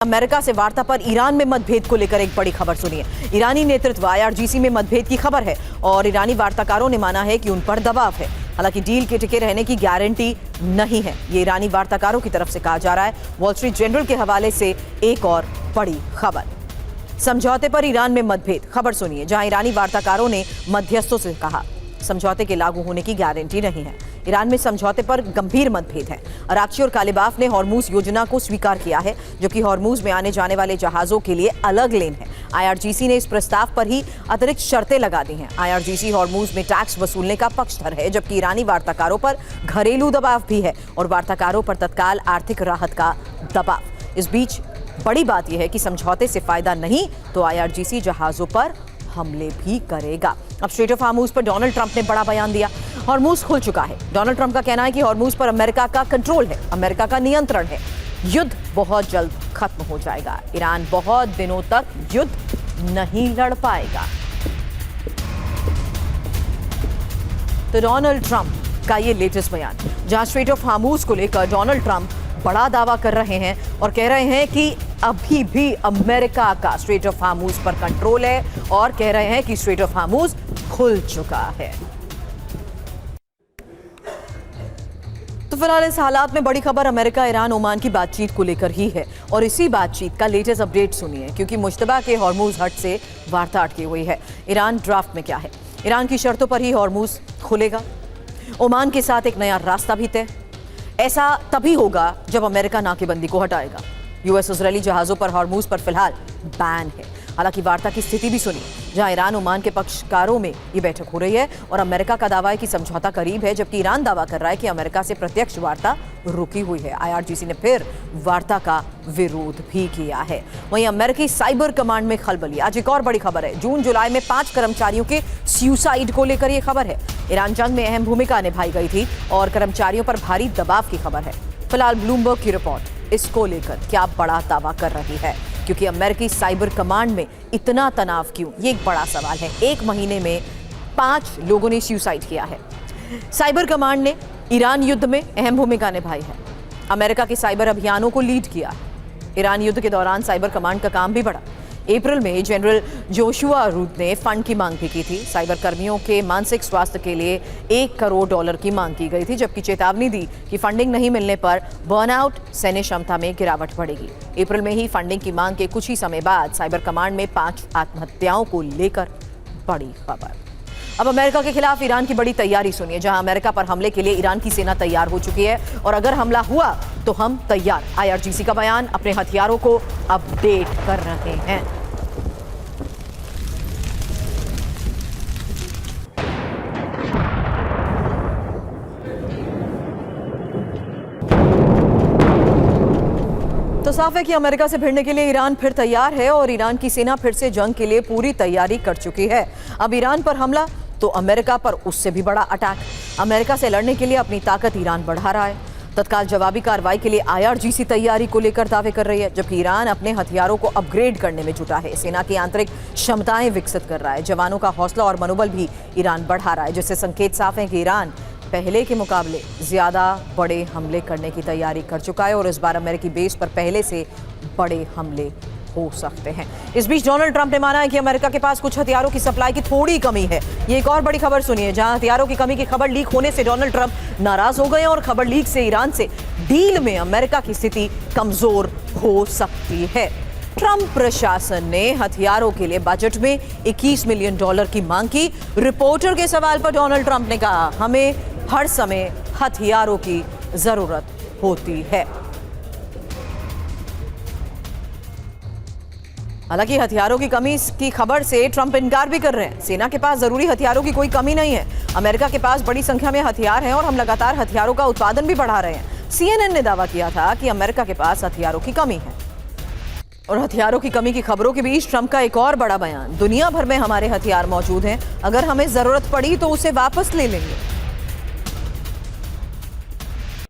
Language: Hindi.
अमेरिका से वार्ता पर ईरान में मतभेद को लेकर एक बड़ी खबर सुनिए। ईरानी नेतृत्व आईआरजीसी में मतभेद की खबर है और ईरानी वार्ताकारों ने माना है कि उन पर दबाव है। हालांकि डील के टिके रहने की गारंटी नहीं है, ये ईरानी वार्ताकारों की तरफ से कहा जा रहा है। वॉल स्ट्रीट जर्नल के हवाले से एक और बड़ी खबर। समझौते पर ईरान में मतभेद, खबर सुनिए, जहां ईरानी वार्ताकारों ने मध्यस्थों से कहा समझौते के लागू होने की गारंटी नहीं है। ईरान में समझौते पर गंभीर मतभेद है। अराक्ची और कालिबाफ ने हॉर्मूज योजना को स्वीकार किया है, जो कि हॉर्मूज में आने जाने वाले जहाजों के लिए अलग लेन है। आईआरजीसी ने इस प्रस्ताव पर ही अतिरिक्त शर्तें लगा दी हैं। आईआरजीसी हॉर्मूज में टैक्स वसूलने का पक्षधर है, जबकि ईरानी वार्ताकारों पर घरेलू दबाव भी है और वार्ताकारों पर तत्काल आर्थिक राहत का दबाव। इस बीच बड़ी बात यह है कि समझौते से फायदा नहीं तो आईआरजीसी जहाजों पर हमले भी करेगा। अब स्ट्रेट ऑफ हॉर्मूज पर डोनाल्ड ट्रंप ने बड़ा बयान दिया। हॉर्मूज खुल चुका है। डोनाल्ड ट्रंप का कहना है कि हॉर्मूज पर अमेरिका का कंट्रोल है, अमेरिका का नियंत्रण है। युद्ध बहुत जल्द खत्म हो जाएगा। ईरान बहुत दिनों तक युद्ध नहीं लड़ पाएगा। तो डोनाल्ड ट्रंप का ये लेटेस्ट बयान, जहां स्ट्रेट ऑफ हॉर्मूज को लेकर डोनाल्ड ट्रंप बड़ा दावा कर रहे हैं और कह रहे हैं कि अभी भी अमेरिका का स्ट्रेट ऑफ हॉर्मूज पर कंट्रोल है और कह रहे हैं कि स्ट्रेट ऑफ हॉर्मूज खुल चुका है। तो फिलहाल इस हालात में बड़ी खबर अमेरिका ईरान ओमान की बातचीत को लेकर ही है और इसी बातचीत का लेटेस्ट अपडेट सुनिए, क्योंकि मुश्तबा के हॉर्मूज हट से वार्ता अटकी हुई है। ईरान ड्राफ्ट में क्या है? ईरान की शर्तों पर ही हॉर्मूज खुलेगा। ओमान के साथ एक नया रास्ता भी तय। ऐसा तभी होगा जब अमेरिका नाकेबंदी को हटाएगा। यूएस इजरायली जहाजों पर हॉर्मूज पर फिलहाल बैन है। हालांकि वार्ता की स्थिति भी सुनिए, जहां ईरान ओमान के पक्षकारों में ये बैठक हो रही है और अमेरिका का दावा है कि समझौता करीब है, जबकि ईरान दावा कर रहा है कि अमेरिका से प्रत्यक्ष वार्ता रुकी हुई है। आईआरजीसी ने फिर वार्ता का विरोध भी किया है। वहीं अमेरिकी साइबर कमांड में खलबली। आज एक और बड़ी खबर है। जून जुलाई में 5 कर्मचारियों के सुसाइड को लेकर यह खबर है। ईरान जंग में अहम भूमिका निभाई गई थी और कर्मचारियों पर भारी दबाव की खबर है। फिलहाल ब्लूमबर्ग की रिपोर्ट इसको लेकर क्या बड़ा दावा कर रही है, क्योंकि अमेरिकी साइबर कमांड में इतना तनाव क्यों, ये एक बड़ा सवाल है। 1 महीने में 5 लोगों ने सुसाइड किया है। साइबर कमांड ने ईरान युद्ध में अहम भूमिका निभाई है, अमेरिका के साइबर अभियानों को लीड किया। ईरान युद्ध के दौरान साइबर कमांड का काम भी बढ़ा। अप्रैल में जनरल जोशुआ रूट ने फंड की मांग भी की थी। साइबर कर्मियों के मानसिक स्वास्थ्य के लिए $1 करोड़ की मांग की गई थी, जबकि चेतावनी दी कि फंडिंग नहीं मिलने पर बर्नआउट सैन्य क्षमता में गिरावट पड़ेगी। अप्रैल में ही फंडिंग की मांग के कुछ ही समय बाद साइबर कमांड में 5 आत्महत्याओं को लेकर बड़ी खबर। अब अमेरिका के खिलाफ ईरान की बड़ी तैयारी सुनिए, जहां अमेरिका पर हमले के लिए ईरान की सेना तैयार हो चुकी है और अगर हमला हुआ तो हम तैयार। आईआरजीसी का बयान, अपने हथियारों को अपडेट कर रहे हैं। तो साफ है कि अमेरिका से भिड़ने के लिए ईरान फिर तैयार है और ईरान की सेना फिर से जंग के लिए पूरी तैयारी कर चुकी है। अब ईरान पर हमला तो अमेरिका पर उससे भी बड़ा अटैक। अमेरिका से लड़ने के लिए अपनी ताकत ईरान बढ़ा रहा है। तत्काल जवाबी कार्रवाई के लिए आईआरजीसी तैयारी को लेकर दावे कर रही है, जबकि ईरान अपने हथियारों को अपग्रेड करने में जुटा है। सेना की आंतरिक क्षमताएं विकसित कर रहा है। जवानों का हौसला और मनोबल भी ईरान बढ़ा रहा है, जिससे संकेत साफ है कि ईरान पहले के मुकाबले ज्यादा बड़े हमले करने की तैयारी कर चुका है और इस बार अमेरिकी बेस पर पहले से बड़े हमले हो सकते हैं। इस बीच डोनाल्ड ट्रंप ने माना है कि अमेरिका के पास कुछ हथियारों की सप्लाई की थोड़ी कमी है। ये एक और बड़ी खबर सुनिए, जहां हथियारों की कमी की खबर लीक होने से डोनाल्ड ट्रंप नाराज हो गए और खबर लीक से ईरान से डील में अमेरिका की स्थिति कमजोर हो सकती है। ट्रंप प्रशासन ने हथियारों के लिए बजट में $21 मिलियन की मांग की। रिपोर्टर के सवाल पर डोनाल्ड ट्रंप ने कहा, हमें हर समय हथियारों की जरूरत होती है। हालांकि हथियारों की कमी की खबर से ट्रंप इनकार भी कर रहे हैं। सेना के पास जरूरी हथियारों की कोई कमी नहीं है। अमेरिका के पास बड़ी संख्या में हथियार हैं और हम लगातार हथियारों का उत्पादन भी बढ़ा रहे हैं। CNN ने दावा किया था कि अमेरिका के पास हथियारों की कमी है। और हथियारों की कमी की खबरों के बीच ट्रंप का एक और बड़ा बयान, दुनिया भर में हमारे हथियार मौजूद हैं, अगर हमें जरूरत पड़ी तो उसे वापस ले लेंगे।